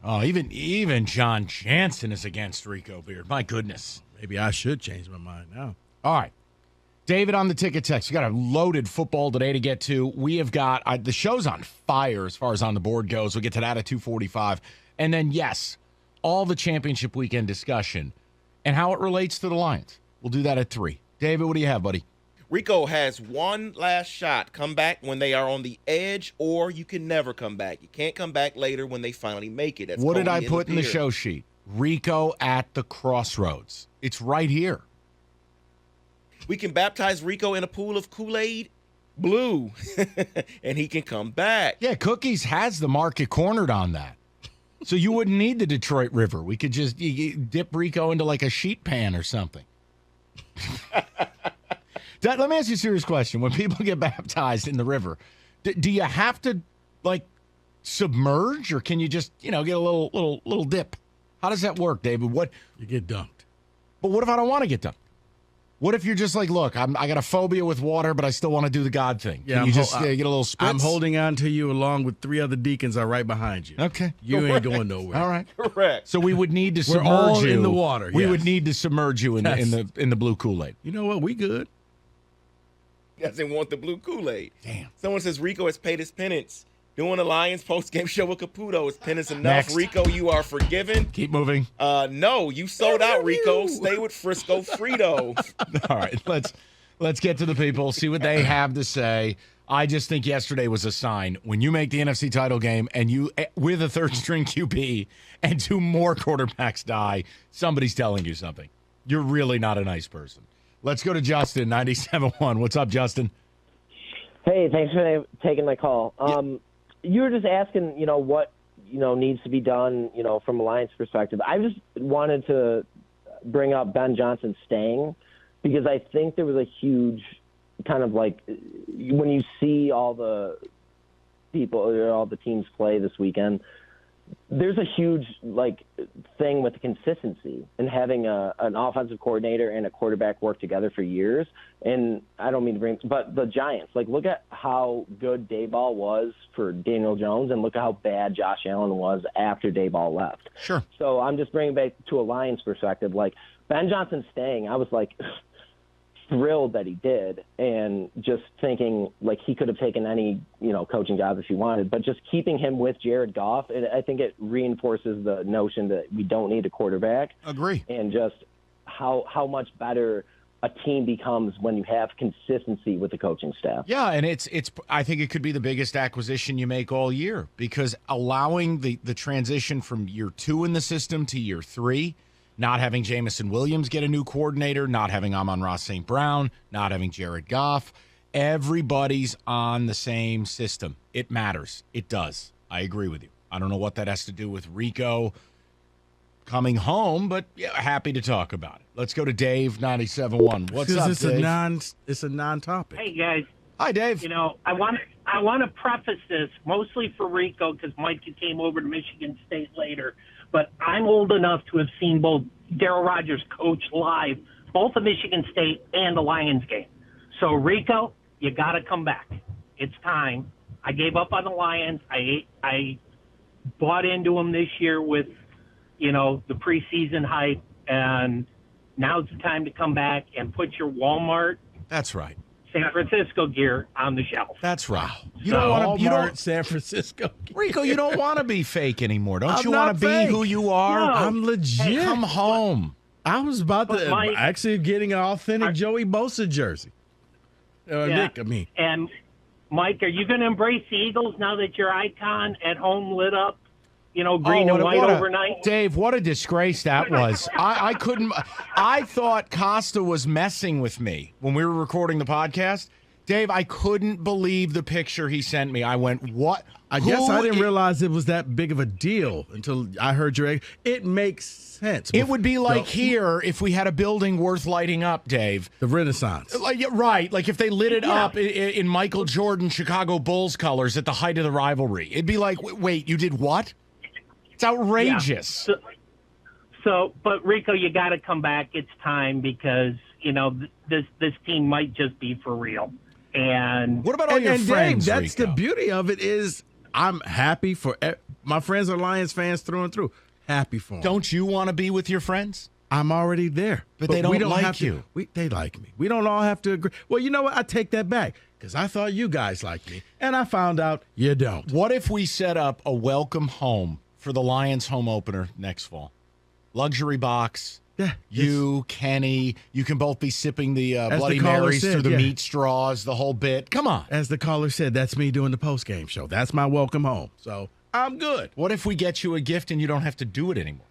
Oh, even John Jansen is against Rico Beard. My goodness. Maybe I should change my mind now. All right. David on the ticket text. We got a loaded football today to get to. We have got the show's on fire as far as on the board goes. We'll get to that at 2:45. And then, yes, all the championship weekend discussion and how it relates to the Lions. We'll do that at 3. David, what do you have, buddy? Rico has one last shot. Come back when they are on the edge, or you can never come back. You can't come back later when they finally make it. That's what did Cody I put in the beard. show sheet? Rico at the crossroads. It's right here. We can baptize Rico in a pool of Kool-Aid blue, and he can come back. Yeah, Cookies has the market cornered on that. So you wouldn't need the Detroit River. We could just dip Rico into like a sheet pan or something. Let me ask you a serious question. When people get baptized in the river, do you have to like submerge, or can you just get a little dip? How does that work, David? What You get dumped. But what if I don't want to get dumped? What if you're just like, look, I got a phobia with water, but I still want to do the God thing? Yeah, Can you just get a little spritz? I'm holding on to you along with 3 other deacons are right behind you. Okay. You ain't going nowhere. All right. Correct. So we would need to We're submerge all you in the water, We yes. would need to submerge you in the blue Kool-Aid. You know what? We good. He doesn't want the blue Kool-Aid. Damn. Someone says Rico has paid his penance. Doing the Lions post-game show with Caputo is penance enough. Next. Rico, you are forgiven. Keep moving. No, you sold out, Rico. Stay with Frisco Frito. All right, let's get to the people, see what they have to say. I just think yesterday was a sign. When you make the NFC title game and you, with a third-string QB and 2 more quarterbacks die, somebody's telling you something. You're really not a nice person. Let's go to Justin, 97.1. What's up, Justin? Hey, thanks for taking my call. You were just asking, what, needs to be done, from a Lions perspective. I just wanted to bring up Ben Johnson staying because I think there was a huge kind of like when you see all the people or all the teams play this weekend, there's a huge thing with the consistency and having an offensive coordinator and a quarterback work together for years. And I don't mean to bring, but the Giants, look at how good Dayball was for Daniel Jones and look at how bad Josh Allen was after Dayball left. Sure. So I'm just bringing back to a Lions perspective, Ben Johnson staying, I was thrilled that he did and just thinking he could have taken any coaching job if he wanted, but just keeping him with Jared Goff, I think it reinforces the notion that we don't need a quarterback. Agree. And just how much better a team becomes when you have consistency with the coaching staff. Yeah, and it's I think it could be the biggest acquisition you make all year because allowing the transition from year 2 in the system to year 3, not having Jamison Williams get a new coordinator, not having Amon-Ra St. Brown, not having Jared Goff. Everybody's on the same system. It matters. It does. I agree with you. I don't know what that has to do with Rico coming home, but yeah, happy to talk about it. Let's go to Dave, 97.1. What's up, Dave? It's a non-topic. Hey, guys. Hi, Dave. I want to preface this mostly for Rico because Mike came over to Michigan State later. But I'm old enough to have seen both Darryl Rogers coach live, both the Michigan State and the Lions game. So, Rico, you got to come back. It's time. I gave up on the Lions. I bought into them this year with, the preseason hype, and now's the time to come back and put your Walmart. That's right. San Francisco gear on the shelf. That's right. You So, don't want to. You Walmart, don't, San Francisco. Rico. You don't want to be fake anymore. Don't I'm you want not to be fake. who you are? No. I'm legit. Come home. I was about But to Mike- actually getting an authentic Joey Bosa jersey. Nick, I mean. And Mike, are you going to embrace the Eagles now that your icon at home lit up, green and white overnight? Dave, what a disgrace that was. I couldn't. I thought Costa was messing with me when we were recording the podcast. Dave, I couldn't believe the picture he sent me. I went, what? I guess I didn't realize it was that big of a deal until I heard it makes sense. It would be like here if we had a building worth lighting up, Dave. The Renaissance. Yeah, right. Like if they lit it up in Michael Jordan Chicago Bulls colors at the height of the rivalry. It'd be like, wait, you did what? It's outrageous. Yeah. So, but Rico, you got to come back. It's time because, this team might just be for real. And what about all your friends, Dave, that's Rico? the beauty of it is I'm happy for my friends are Lions fans through and through. Happy for them. Don't you want to be with your friends? I'm already there. But they don't we like have to- you. they like me. We don't all have to agree. Well, you know what? I take that back because I thought you guys liked me, and I found out you don't. What if we set up a welcome home for the Lions home opener next fall? Luxury box. Yeah, You, Kenny, you can both be sipping the Bloody the caller Marys said, through the yeah. meat straws, the whole bit. Come on. As the caller said, that's me doing the post-game show. That's my welcome home. So I'm good. What if we get you a gift and you don't have to do it anymore?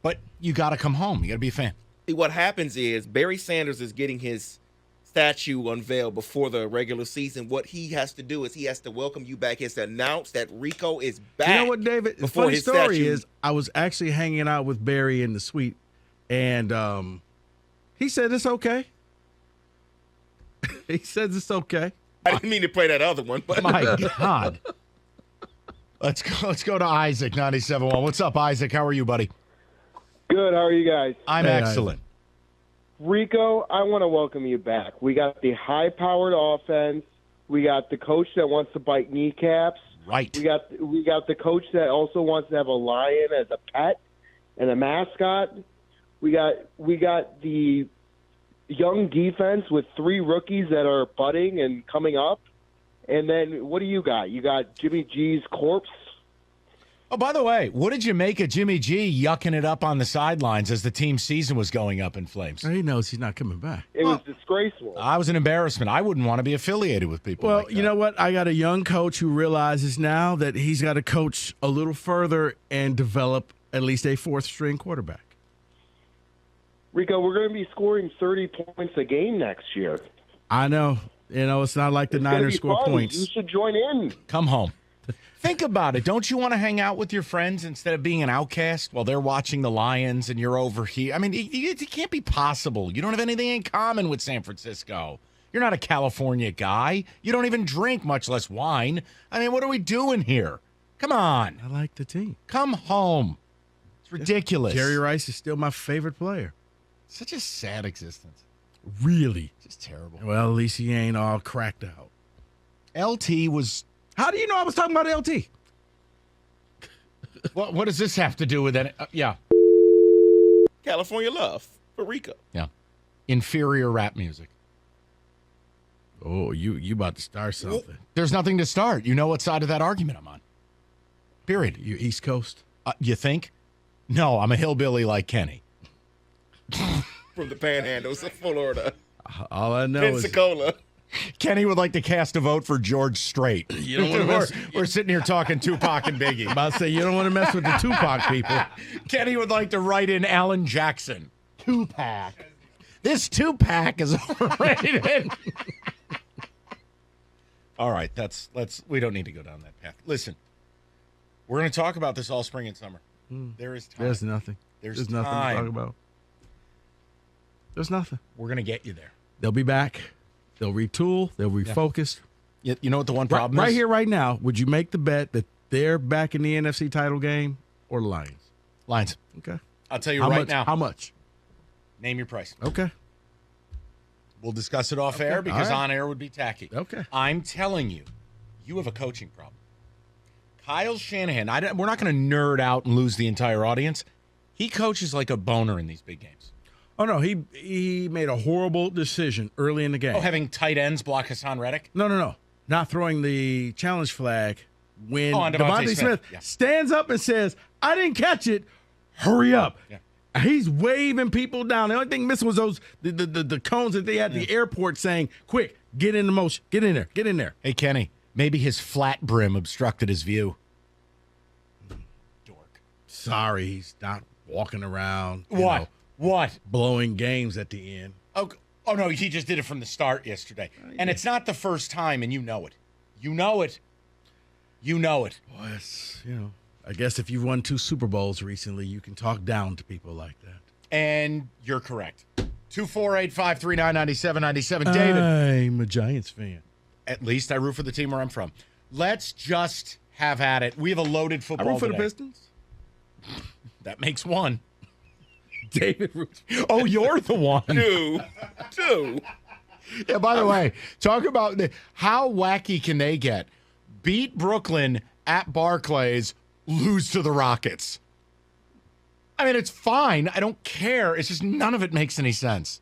But you got to come home. You got to be a fan. See, what happens is Barry Sanders is getting his statue unveiled before the regular season. What he has to do is he has to welcome you back. He has to announce that Rico is back. You know what, David? The before funny his story statue. is I was actually hanging out with Barry in the suite, and he said it's okay. He says it's okay. I didn't mean to play that other one, but My God. Let's go to Isaac, 97.1. What's up, Isaac? How are you, buddy? Good. How are you guys? I'm Hey, excellent. Rico, I want to welcome you back. We got the high-powered offense. We got the coach that wants to bite kneecaps. Right. We got the coach that also wants to have a lion as a pet and a mascot. We got the young defense with 3 rookies that are budding and coming up. And then what do you got? You got Jimmy G's corpse. Oh, by the way, what did you make of Jimmy G yucking it up on the sidelines as the team's season was going up in flames? He knows he's not coming back. It was disgraceful. I was an embarrassment. I wouldn't want to be affiliated with people Well, like that. you know what? I got a young coach who realizes now that he's got to coach a little further and develop at least a 4th-string quarterback. Rico, we're going to be scoring 30 points a game next year. I know. You know, it's not like the It's gonna Niners be score fun. points. You should join in. Come home. Think about it. Don't you want to hang out with your friends instead of being an outcast while they're watching the Lions and you're over here? I mean, it can't be possible. You don't have anything in common with San Francisco. You're not a California guy. You don't even drink, much less wine. I mean, what are we doing here? Come on. I like the team. Come home. It's ridiculous. Jerry Rice is still my favorite player. Such a sad existence. Really? Just terrible. Well, at least he ain't all cracked out. LT was. How do you know I was talking about LT? What does this have to do with it? Yeah. California love for Rico. Yeah. Inferior rap music. Oh, you about to start something. There's nothing to start. You know what side of that argument I'm on. Period. You East Coast? You think? No, I'm a hillbilly like Kenny. From the Panhandles of Florida, All I know is Pensacola. Kenny would like to cast a vote for George Strait. You don't wanna mess- we're sitting here talking Tupac and Biggie. about to say you don't want to mess with the Tupac people. Kenny would like to write in Alan Jackson. Tupac. This Tupac is overrated. All right, we don't need to go down that path. Listen, we're going to talk about this all spring and summer. There is time. There's nothing. There's nothing time. to talk about. There's nothing. We're going to get you there. They'll be back. They'll retool. They'll refocus. You know what the one problem Right is? here, right now, would you make the bet that they're back in the NFC title game or the Lions? Lions. Okay. I'll tell you How right much? now. How much? Name your price. Okay. We'll discuss it off air because All right. on air would be tacky. Okay. I'm telling you, you have a coaching problem. Kyle Shanahan, we're not going to nerd out and lose the entire audience. He coaches like a boner in these big games. Oh, no. He made a horrible decision early in the game. Oh, having tight ends block Hassan Reddick? No. Not throwing the challenge flag when Oh, on Devontae Devontae Smith Smith. Yeah. stands up and says, I didn't catch it. Hurry up. Yeah. He's waving people down. The only thing missing was those the cones that they had at the airport saying, quick, get in the motion. Get in there. Get in there. Hey, Kenny, maybe his flat brim obstructed his view. Dork. Sorry, he's not walking around. What? What? Blowing games at the end. Oh, no, he just did it from the start yesterday. And it's not the first time, and you know it. You know it. You know it. Boy, it's, I guess if you've won 2 Super Bowls recently, you can talk down to people like that. And you're correct. 248-539-9797. David. I'm a Giants fan. At least I root for the team where I'm from. Let's just have at it. We have a loaded I football root for the today. Pistons. That makes one. David roots. Oh, you're the one. Two. Yeah, by the way, talk about how wacky can they get? Beat Brooklyn at Barclays, lose to the Rockets. I mean, it's fine. I don't care. It's just none of it makes any sense.